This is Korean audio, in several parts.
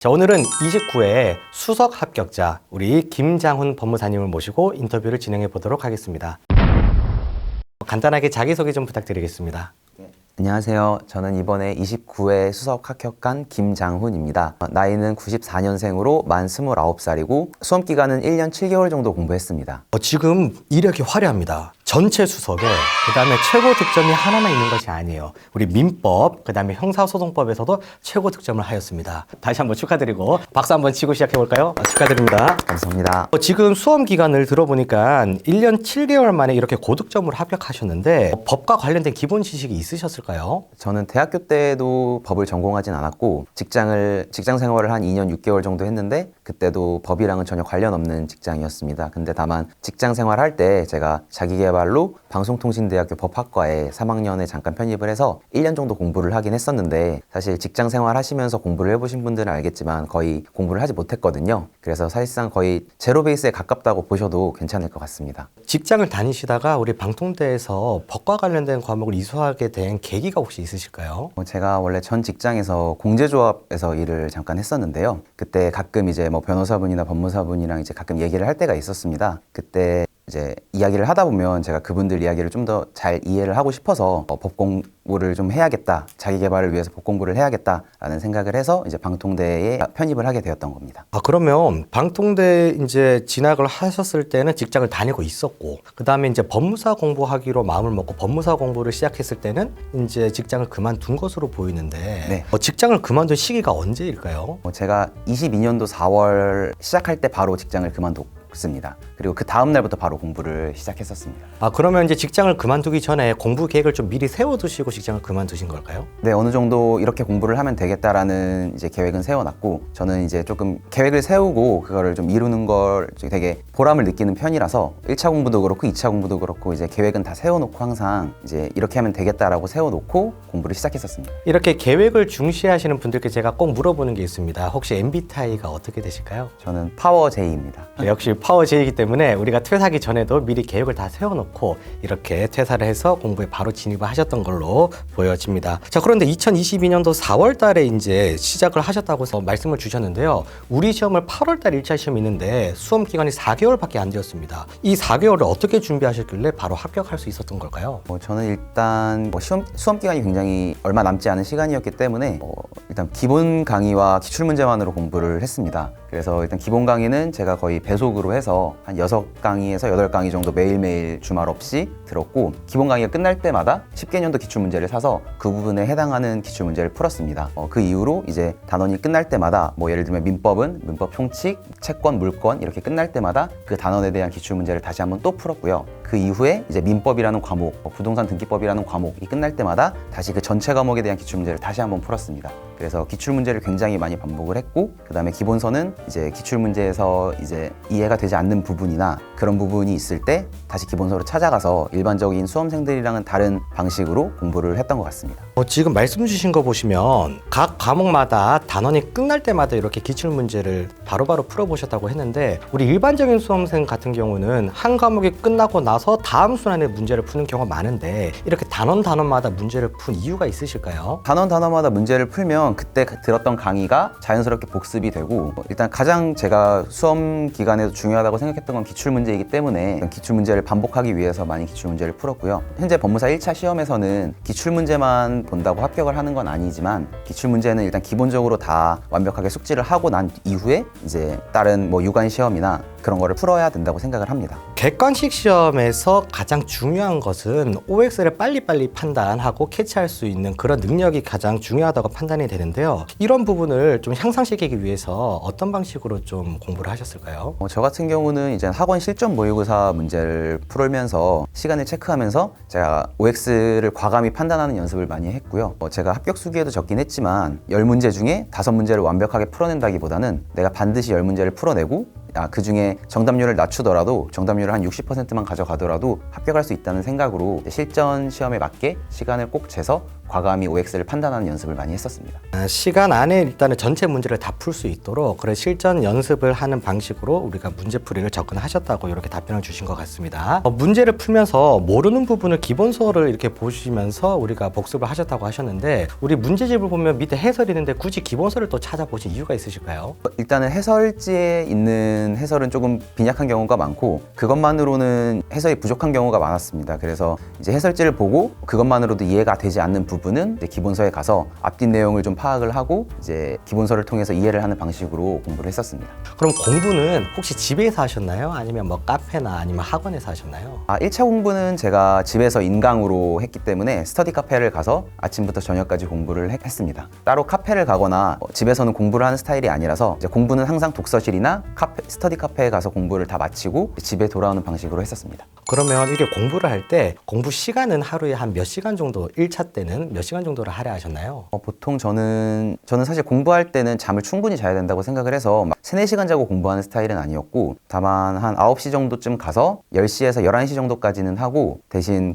자, 오늘은 29회 수석 합격자 우리 김장훈 법무사님을 모시고 인터뷰를 진행해 보도록 하겠습니다. 간단하게 자기소개 좀 부탁드리겠습니다. 안녕하세요. 저는 이번에 29회 수석 합격한 김장훈입니다. 나이는 94년생으로 만 29살이고 수험 기간은 1년 7개월 정도 공부했습니다. 지금 이력이 화려합니다. 전체 수석에 그다음에 최고 득점이 하나만 있는 것이 아니에요. 우리 민법, 그다음에 형사소송법에서도 최고 득점을 하였습니다. 다시 한번 축하드리고 박수 한번 치고 시작해 볼까요? 축하드립니다. 감사합니다. 지금 수험 기간을 들어보니까 1년 7개월 만에 이렇게 고득점으로 합격하셨는데 법과 관련된 기본 지식이 있으셨을까요? 저는 대학교 때도 법을 전공하진 않았고 직장 생활을 한 2년 6개월 정도 했는데 그때도 법이랑은 전혀 관련 없는 직장이었습니다. 근데 다만 직장 생활할 때 제가 자기계발로 방송통신대학교 법학과에 3학년에 잠깐 편입을 해서 1년 정도 공부를 하긴 했었는데 사실 직장 생활 하시면서 공부를 해보신 분들은 알겠지만 거의 공부를 하지 못했거든요. 그래서 사실상 거의 제로 베이스에 가깝다고 보셔도 괜찮을 것 같습니다. 직장을 다니시다가 우리 방통대에서 법과 관련된 과목을 이수하게 된 계기가 혹시 있으실까요? 제가 원래 전 직장에서 공제조합에서 일을 잠깐 했었는데요. 그때 가끔 이제 뭐 변호사분이나 법무사분이랑 이제 가끔 얘기를 할 때가 있었습니다. 그때 이제 이야기를 하다 보면 제가 그분들 이야기를 좀 더 잘 이해를 하고 싶어서 법 공부를 좀 해야겠다, 자기 개발을 위해서 법 공부를 해야겠다라는 생각을 해서 이제 방통대에 편입을 하게 되었던 겁니다. 그러면 방통대 이제 진학을 하셨을 때는 직장을 다니고 있었고, 그 다음에 이제 법무사 공부하기로 마음을 먹고 법무사 공부를 시작했을 때는 이제 직장을 그만둔 것으로 보이는데, 네. 직장을 그만둔 시기가 언제일까요? 제가 22년도 4월 시작할 때 바로 직장을 그만뒀습니다. 그리고 그 다음 날부터 바로 공부를 시작했었습니다. 그러면 이제 직장을 그만두기 전에 공부 계획을 좀 미리 세워두시고 직장을 그만두신 걸까요? 네, 어느 정도 이렇게 공부를 하면 되겠다라는 이제 계획은 세워놨고, 저는 이제 조금 계획을 세우고 그거를 좀 이루는 걸 되게 보람을 느끼는 편이라서 1차 공부도 그렇고 2차 공부도 그렇고 이제 계획은 다 세워놓고 항상 이제 이렇게 하면 되겠다라고 세워놓고 공부를 시작했었습니다. 이렇게 계획을 중시하시는 분들께 제가 꼭 물어보는 게 있습니다. 혹시 MBTI가 어떻게 되실까요? 저는 파워 J입니다. 역시 파워 J이기 때문에 우리가 퇴사하기 전에도 미리 계획을 다 세워놓고 이렇게 퇴사를 해서 공부에 바로 진입을 하셨던 걸로 보여집니다. 자, 그런데 2022년도 4월 달에 이제 시작을 하셨다고 말씀을 주셨는데요. 우리 시험을 8월 달 1차 시험이 있는데 수험 기간이 4개월밖에 안 되었습니다. 이 4개월을 어떻게 준비하셨길래 바로 합격할 수 있었던 걸까요? 저는 일단 수험 기간이 굉장히 얼마 남지 않은 시간이었기 때문에 일단 기본 강의와 기출문제만으로 공부를 했습니다. 그래서 일단 기본 강의는 제가 거의 배속으로 해서 한 6강의에서 8강의 정도 매일매일 주말 없이 들었고, 기본 강의가 끝날 때마다 10개년도 기출문제를 사서 그 부분에 해당하는 기출문제를 풀었습니다. 그 이후로 이제 단원이 끝날 때마다 뭐 예를 들면 민법은 민법 총칙, 채권, 물권 이렇게 끝날 때마다 그 단원에 대한 기출문제를 다시 한번 또 풀었고요. 그 이후에 이제 민법이라는 과목, 부동산 등기법이라는 과목이 끝날 때마다 다시 그 전체 과목에 대한 기출문제를 다시 한번 풀었습니다. 그래서 기출문제를 굉장히 많이 반복을 했고, 그 다음에 기본서는 이제 기출문제에서 이제 이해가 되지 않는 부분이나 그런 부분이 있을 때 다시 기본서로 찾아가서 일반적인 수험생들이랑은 다른 방식으로 공부를 했던 것 같습니다. 지금 말씀 주신 거 보시면 각 과목마다 단원이 끝날 때마다 이렇게 기출문제를 바로바로 풀어보셨다고 했는데, 우리 일반적인 수험생 같은 경우는 한 과목이 끝나고 나서 다음 순환에 문제를 푸는 경우가 많은데 이렇게 단원마다 문제를 푼 이유가 있으실까요? 단원마다 문제를 풀면 그때 들었던 강의가 자연스럽게 복습이 되고, 일단 가장 제가 수험 기간에도 중요하다고 생각했던 건 기출문제이기 때문에 기출문제를 반복하기 위해서 많이 기출문제를 풀었고요. 현재 법무사 1차 시험에서는 기출문제만 본다고 합격을 하는 건 아니지만 기출문제는 일단 기본적으로 다 완벽하게 숙지를 하고 난 이후에 이제 다른 뭐 유관 시험이나 그런 거를 풀어야 된다고 생각을 합니다. 객관식 시험에서 가장 중요한 것은 OX를 빨리빨리 판단하고 캐치할 수 있는 그런 능력이 가장 중요하다고 판단이 되는데요. 이런 부분을 좀 향상시키기 위해서 어떤 방식으로 좀 공부를 하셨을까요? 저 같은 경우는 이제 학원 실전 모의고사 문제를 풀면서 시간을 체크하면서 제가 OX를 과감히 판단하는 연습을 많이 했고요. 제가 합격 수기에도 적긴 했지만 10문제 중에 5문제를 완벽하게 풀어낸다기보다는 내가 반드시 10문제를 풀어내고 그 중에 정답률을 낮추더라도 정답률을 한 60%만 가져가더라도 합격할 수 있다는 생각으로 실전 시험에 맞게 시간을 꼭 재서 과감히 OX를 판단하는 연습을 많이 했었습니다. 시간 안에 일단은 전체 문제를 다 풀 수 있도록 그래 실전 연습을 하는 방식으로 우리가 문제풀이를 접근하셨다고 이렇게 답변을 주신 것 같습니다. 문제를 풀면서 모르는 부분을 기본서를 이렇게 보시면서 우리가 복습을 하셨다고 하셨는데 우리 문제집을 보면 밑에 해설이 있는데 굳이 기본서를 또 찾아보신 이유가 있으실까요? 일단은 해설지에 있는 해설은 조금 빈약한 경우가 많고 그것만으로는 해설이 부족한 경우가 많았습니다. 그래서 이제 해설지를 보고 그것만으로도 이해가 되지 않는 부분은 이제 기본서에 가서 앞뒤 내용을 좀 파악을 하고 이제 기본서를 통해서 이해를 하는 방식으로 공부를 했었습니다. 그럼 공부는 혹시 집에서 하셨나요? 아니면 뭐 카페나 아니면 학원에서 하셨나요? 1차 공부는 제가 집에서 인강으로 했기 때문에 스터디 카페를 가서 아침부터 저녁까지 공부를 했습니다. 따로 카페를 가거나 집에서는 공부를 하는 스타일이 아니라서 이제 공부는 항상 독서실이나 스터디 카페에 가서 공부를 다 마치고 집에 돌아오는 방식으로 했었습니다. 그러면 이게 공부를 할 때 공부 시간은 하루에 한 몇 시간 정도 1차 때는 몇 시간 정도를 할애하셨나요? 보통 저는 사실 공부할 때는 잠을 충분히 자야 된다고 생각을 해서 막 3, 4시간 자고 공부하는 스타일은 아니었고 다만 한 9시 정도쯤 가서 10시에서 11시 정도까지는 하고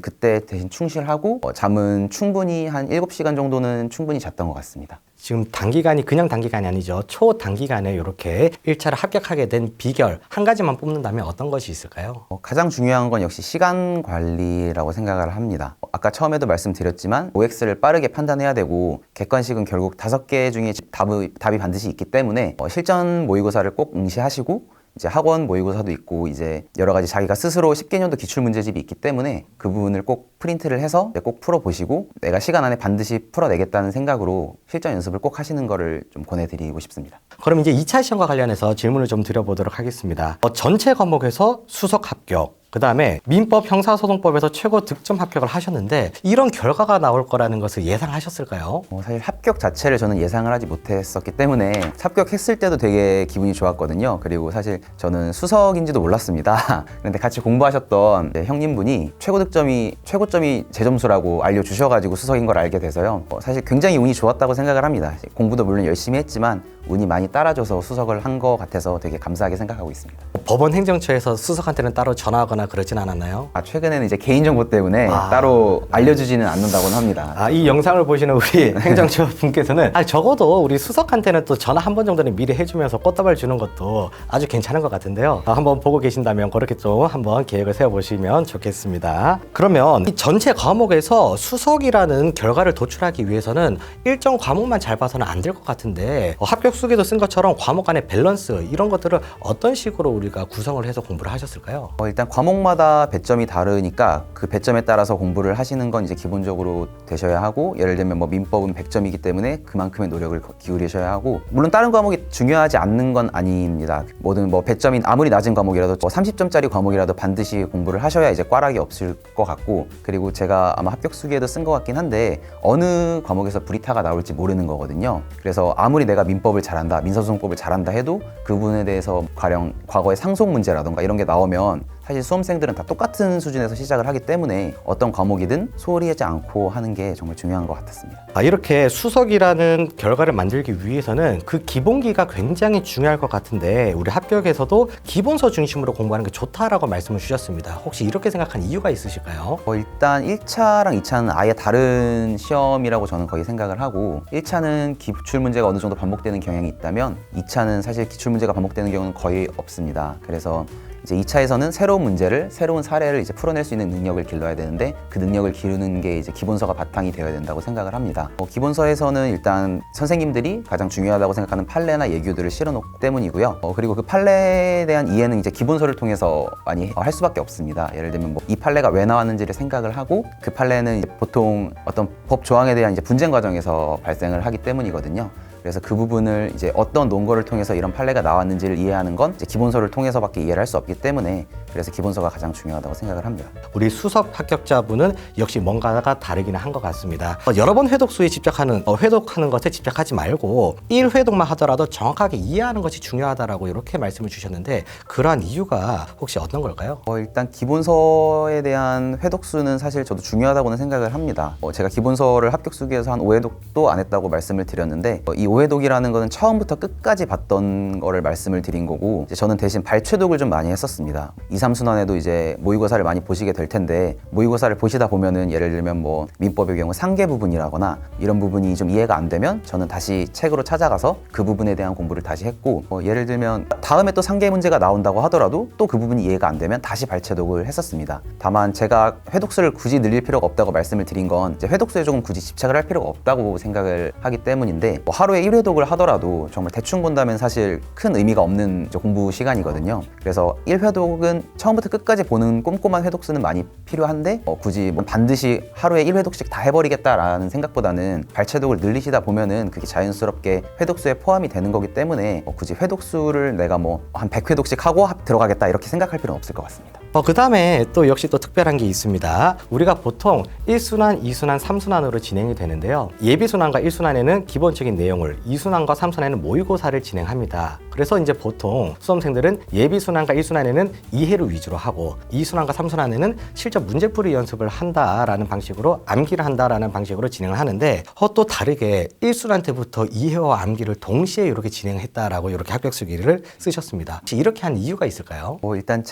그때 대신 충실하고 잠은 충분히 한 7시간 정도는 충분히 잤던 것 같습니다. 지금 단기간이 그냥 단기간이 아니죠. 초단기간에 이렇게 1차를 합격하게 된 비결 한 가지만 뽑는다면 어떤 것이 있을까요? 가장 중요한 건 역시 시간 관리라고 생각을 합니다. 아까 처음에도 말씀드렸지만 OX를 빠르게 판단해야 되고 객관식은 결국 5개 중에 답이 반드시 있기 때문에 실전 모의고사를 꼭 응시하시고 이제 학원 모의고사도 있고 이제 여러 가지 자기가 스스로 10개년도 기출 문제집이 있기 때문에 그 부분을 꼭 프린트를 해서 꼭 풀어보시고 내가 시간 안에 반드시 풀어내겠다는 생각으로 실전 연습을 꼭 하시는 거를 좀 권해드리고 싶습니다. 그럼 이제 2차 시험과 관련해서 질문을 좀 드려보도록 하겠습니다. 전체 과목에서 수석 합격, 그 다음에 민법 형사소송법에서 최고 득점 합격을 하셨는데 이런 결과가 나올 거라는 것을 예상하셨을까요? 사실 합격 자체를 저는 예상을 하지 못했었기 때문에 합격했을 때도 되게 기분이 좋았거든요. 그리고 사실 저는 수석인지도 몰랐습니다. 그런데 같이 공부하셨던 형님분이 최고점이 제 점수라고 알려주셔가지고 수석인 걸 알게 돼서요. 사실 굉장히 운이 좋았다고 생각을 합니다. 공부도 물론 열심히 했지만 운이 많이 따라줘서 수석을 한 것 같아서 되게 감사하게 생각하고 있습니다. 법원 행정처에서 수석한테는 따로 전화하거나 그러진 않았나요? 최근에는 이제 개인정보 때문에 따로 알려주지는 않는다고는 합니다. 이 영상을 보시는 우리 행정처 분께서는 적어도 우리 수석한테는 또 전화 한 번 정도는 미리 해주면서 꽃다발 주는 것도 아주 괜찮은 것 같은데요. 한번 보고 계신다면 그렇게 좀 한번 계획을 세워보시면 좋겠습니다. 그러면 이 전체 과목에서 수석이라는 결과를 도출하기 위해서는 일정 과목만 잘 봐서는 안 될 것 같은데 합격 수기도 쓴 것처럼 과목 간의 밸런스 이런 것들을 어떤 식으로 우리가 구성을 해서 공부를 하셨을까요? 일단 과목마다 배점이 다르니까 그 배점에 따라서 공부를 하시는 건 이제 기본적으로 되셔야 하고 예를 들면 뭐 민법은 100점이기 때문에 그만큼의 노력을 기울이셔야 하고 물론 다른 과목이 중요하지 않는 건 아닙니다. 모든 뭐 배점이 아무리 낮은 과목이라도 30점짜리 과목이라도 반드시 공부를 하셔야 이제 꽈락이 없을 것 같고 그리고 제가 아마 합격 수기에도 쓴 것 같긴 한데 어느 과목에서 브리타가 나올지 모르는 거거든요. 그래서 아무리 내가 민법을 잘한다, 민사소송법을 잘한다 해도 그 부분에 대해서 가령 과거의 상속 문제라던가 이런 게 나오면 사실 수험생들은 다 똑같은 수준에서 시작을 하기 때문에 어떤 과목이든 소홀히 하지 않고 하는 게 정말 중요한 것 같았습니다. 이렇게 수석이라는 결과를 만들기 위해서는 그 기본기가 굉장히 중요할 것 같은데 우리 합격에서도 기본서 중심으로 공부하는 게 좋다라고 말씀을 주셨습니다. 혹시 이렇게 생각한 이유가 있으실까요? 일단 1차랑 2차는 아예 다른 시험이라고 저는 거의 생각을 하고 1차는 기출 문제가 어느 정도 반복되는 경향이 있다면 2차는 사실 기출 문제가 반복되는 경우는 거의 없습니다. 그래서 이제 2차에서는 새로운 문제를, 새로운 사례를 이제 풀어낼 수 있는 능력을 길러야 되는데 그 능력을 기르는 게 이제 기본서가 바탕이 되어야 된다고 생각을 합니다. 기본서에서는 일단 선생님들이 가장 중요하다고 생각하는 판례나 예규들을 실어놓기 때문이고요. 그리고 그 판례에 대한 이해는 이제 기본서를 통해서 많이 할 수밖에 없습니다. 예를 들면 뭐 이 판례가 왜 나왔는지를 생각을 하고 그 판례는 이제 보통 어떤 법 조항에 대한 이제 분쟁 과정에서 발생을 하기 때문이거든요. 그래서 그 부분을 이제 어떤 논거를 통해서 이런 판례가 나왔는지를 이해하는 건 이제 기본서를 통해서밖에 이해를 할 수 없기 때문에 그래서 기본서가 가장 중요하다고 생각을 합니다. 우리 수석 합격자분은 역시 뭔가가 다르기는 한 것 같습니다. 여러 번 회독수에 집착하는 회독하는 것에 집착하지 말고 1회독만 하더라도 정확하게 이해하는 것이 중요하다라고 이렇게 말씀을 주셨는데 그러한 이유가 혹시 어떤 걸까요? 일단 기본서에 대한 회독수는 사실 저도 중요하다고는 생각을 합니다. 제가 기본서를 합격 수기에서 한 5회독도 안 했다고 말씀을 드렸는데 이 5회독이라는 거는 처음부터 끝까지 봤던 거를 말씀을 드린 거고, 이제 저는 대신 발췌독을 좀 많이 했었습니다. 2, 3순환에도 이제 모의고사를 많이 보시게 될 텐데, 모의고사를 보시다 보면은 예를 들면 뭐 민법의 경우 상계 부분이라거나 이런 부분이 좀 이해가 안 되면 저는 다시 책으로 찾아가서 그 부분에 대한 공부를 다시 했고, 예를 들면 다음에 또 상계 문제가 나온다고 하더라도 또 그 부분이 이해가 안 되면 다시 발췌독을 했었습니다. 다만 제가 회독수를 굳이 늘릴 필요가 없다고 말씀을 드린 건 이제 회독수에 조금 굳이 집착을 할 필요가 없다고 생각을 하기 때문인데, 하루에 1회독을 하더라도 정말 대충 본다면 사실 큰 의미가 없는 공부 시간이거든요. 그래서 1회독은 처음부터 끝까지 보는 꼼꼼한 회독수는 많이 필요한데, 굳이 뭐 반드시 하루에 1회독씩 다 해버리겠다라는 생각보다는 발췌독을 늘리시다 보면은 그게 자연스럽게 회독수에 포함이 되는 거기 때문에 굳이 회독수를 내가 뭐 한 100회독씩 하고 들어가겠다 이렇게 생각할 필요는 없을 것 같습니다. 그 다음에 또 역시 또 특별한 게 있습니다. 우리가 보통 1순환, 2순환, 3순환으로 진행이 되는데요. 예비순환과 1순환에는 기본적인 내용을, 2순환과 3순환에는 모의고사를 진행합니다. 그래서 이제 보통 수험생들은 예비순환과 1순환에는 이해를 위주로 하고 2순환과 3순환에는 실전 문제풀이 연습을 한다라는 방식으로, 암기를 한다라는 방식으로 진행을 하는데, 또 다르게 1순환 때부터 이해와 암기를 동시에 이렇게 진행했다라고 이렇게 합격수기를 쓰셨습니다. 혹시 이렇게 한 이유가 있을까요? 일단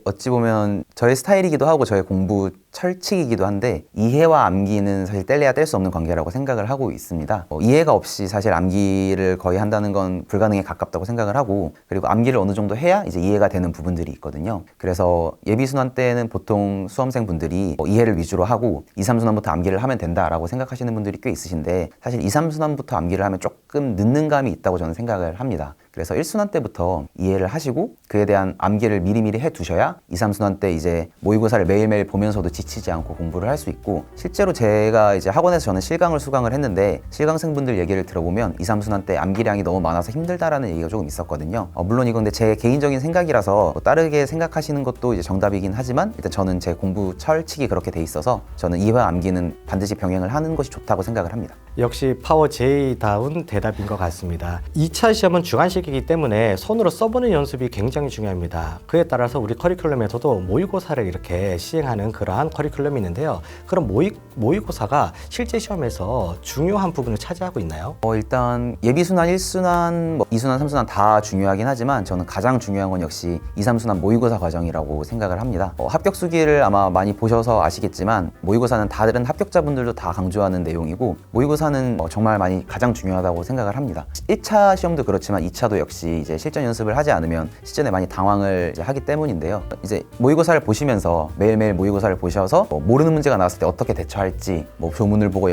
어찌 보면 저의 스타일이기도 하고 저의 공부 철칙이기도 한데, 이해와 암기는 사실 뗄래야 뗄 수 없는 관계라고 생각을 하고 있습니다. 이해가 없이 사실 암기를 거의 한다는 건 불가능에 가깝다고 생각을 하고, 그리고 암기를 어느 정도 해야 이제 이해가 되는 부분들이 있거든요. 그래서 예비순환 때는 보통 수험생분들이 이해를 위주로 하고 2, 3순환부터 암기를 하면 된다라고 생각하시는 분들이 꽤 있으신데, 사실 2, 3순환부터 암기를 하면 조금 늦는 감이 있다고 저는 생각을 합니다. 그래서 1순환 때부터 이해를 하시고 그에 대한 암기를 미리미리 해두셔야 2, 3순환 때 이제 모의고사를 매일매일 보면서도 지치지 않고 공부를 할 수 있고, 실제로 제가 이제 학원에서 저는 실강을 수강을 했는데, 실강생분들 얘기를 들어보면 2, 3순환 때 암기량이 너무 많아서 힘들다라는 얘기가 조금 있었거든요. 물론 이건 근데 제 개인적인 생각이라서 다르게 생각하시는 것도 이제 정답이긴 하지만, 일단 저는 제 공부 철칙이 그렇게 돼 있어서 저는 이해와 암기는 반드시 병행을 하는 것이 좋다고 생각을 합니다. 역시 파워 J다운 대답인 것 같습니다. 2차 시험은 주관식이기 때문에 손으로 써보는 연습이 굉장히 중요합니다. 그에 따라서 우리 커리큘럼에서도 모의고사를 이렇게 시행하는 그러한 커리큘럼이 있는데요. 그럼 모의고사가 실제 시험에서 중요한 부분을 차지하고 있나요? 일단 예비순환, 1순환, 2순환, 3순환 다 중요하긴 하지만 저는 가장 중요한 건 역시 2, 3순환 모의고사 과정이라고 생각을 합니다. 합격수기를 아마 많이 보셔서 아시겠지만, 모의고사는 다른 합격자분들도 다 강조하는 내용이고, 모의고사는 정말 많이 가장 중요하다고 생각을 합니다. 1차 시험도 그렇지만 2차도 역시 이제 실전 연습을 하지 않으면 시전에 많이 당황을 이제 하기 때문인데요. 이제 모의고사를 보시면서 매일매일 모의고사를 보셔서 모르는 문제가 나왔을 때 어떻게 대처할지, 조문을 보고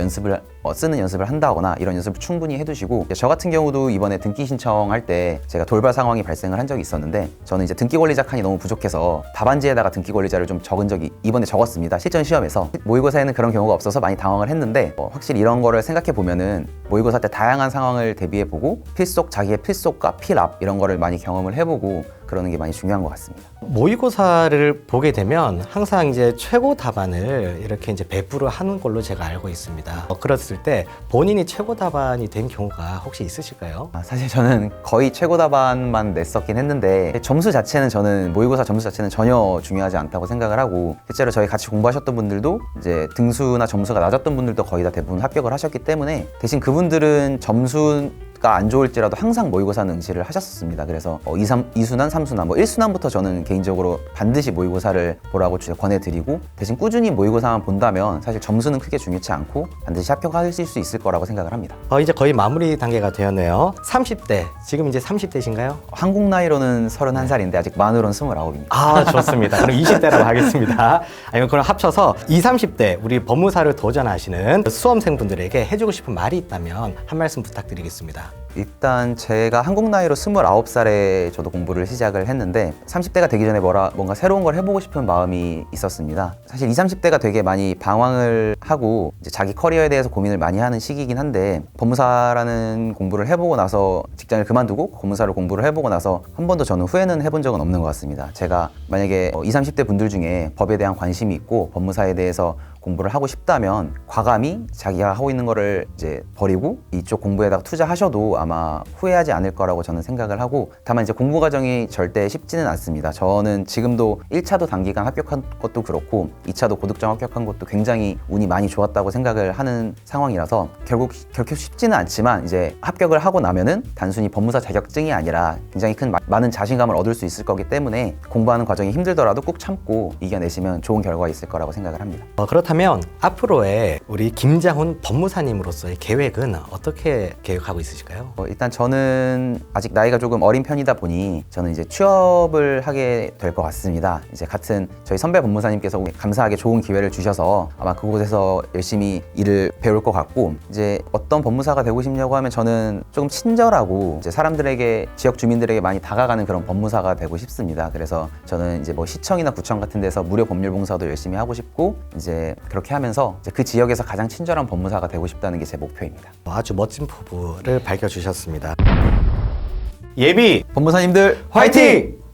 쓰는 연습을 한다거나 이런 연습을 충분히 해두시고, 저 같은 경우도 이번에 등기 신청할 때 제가 돌발 상황이 발생을 한 적이 있었는데, 저는 이제 등기 권리자 칸이 너무 부족해서 답안지에다가 등기 권리자를 좀 적은 적이 이번에 적었습니다. 실전 시험에서. 모의고사에는 그런 경우가 없어서 많이 당황을 했는데, 확실히 이런 거를 생각해 보면은 모의고사 때 다양한 상황을 대비해 보고 자기의 필속과 필압 이런 거를 많이 경험을 해보고 그러는 게 많이 중요한 것 같습니다. 모의고사를 보게 되면 항상 이제 최고 답안을 이렇게 이제 배부를 하는 걸로 제가 알고 있습니다. 그랬을 때 본인이 최고 답안이 된 경우가 혹시 있으실까요? 사실 저는 거의 최고 답안만 냈었긴 했는데, 모의고사 점수 자체는 전혀 중요하지 않다고 생각을 하고, 실제로 저희 같이 공부하셨던 분들도 이제 등수나 점수가 낮았던 분들도 거의 다 대부분 합격을 하셨기 때문에, 대신 그분들은 점수가 안 좋을지라도 항상 모의고사는 응시를 하셨습니다. 그래서 2순환, 3순환, 1순환부터 저는 개인적으로 반드시 모의고사를 보라고 권해드리고, 대신 꾸준히 모의고사만 본다면 사실 점수는 크게 중요치 않고 반드시 합격하실 수 있을 거라고 생각을 합니다. 이제 거의 마무리 단계가 되었네요. 30대, 지금 이제 30대신가요? 한국 나이로는 31살인데 아직 만으로는 29입니다. 좋습니다. 그럼 20대라고 하겠습니다. 그럼 합쳐서 20, 30대 우리 법무사를 도전하시는 수험생분들에게 해주고 싶은 말이 있다면 한 말씀 부탁드리겠습니다. 일단 제가 한국 나이로 29살에 저도 공부를 시작을 했는데, 30대가 되기 전에 뭔가 새로운 걸 해보고 싶은 마음이 있었습니다. 사실 20, 30대가 되게 많이 방황을 하고 이제 자기 커리어에 대해서 고민을 많이 하는 시기이긴 한데, 법무사라는 공부를 해보고 나서 직장을 그만두고 법무사를 공부를 해보고 나서 한 번도 저는 후회는 해본 적은 없는 것 같습니다. 제가 만약에 20, 30대 분들 중에 법에 대한 관심이 있고 법무사에 대해서 공부를 하고 싶다면 과감히 자기가 하고 있는 거를 이제 버리고 이쪽 공부에다가 투자하셔도 아마 후회하지 않을 거라고 저는 생각을 하고, 다만 이제 공부 과정이 절대 쉽지는 않습니다. 저는 지금도 1차도 단기간 합격한 것도 그렇고 2차도 고득점 합격한 것도 굉장히 운이 많이 좋았다고 생각을 하는 상황이라서 결국 그렇게 쉽지는 않지만 이제 합격을 하고 나면은 단순히 법무사 자격증이 아니라 굉장히 큰 많은 자신감을 얻을 수 있을 거기 때문에 공부하는 과정이 힘들더라도 꼭 참고 이겨내시면 좋은 결과가 있을 거라고 생각을 합니다. 그렇다면 앞으로의 우리 김장훈 법무사님으로서의 계획은 어떻게 계획하고 있으실까요? 일단 저는 아직 나이가 조금 어린 편이다 보니 저는 이제 취업을 하게 될 것 같습니다. 이제 같은 저희 선배 법무사님께서 감사하게 좋은 기회를 주셔서 아마 그곳에서 열심히 일을 배울 것 같고, 이제 어떤 법무사가 되고 싶냐고 하면 저는 조금 친절하고 이제 사람들에게, 지역 주민들에게 많이 다가가는 그런 법무사가 되고 싶습니다. 그래서 저는 이제 뭐 시청이나 구청 같은 데서 무료 법률 봉사도 열심히 하고 싶고, 이제 그렇게 하면서 이제 그 지역에서 가장 친절한 법무사가 되고 싶다는 게 제 목표입니다. 아주 멋진 포부를 밝혀주셨습니다. 예비 법무사님들 화이팅!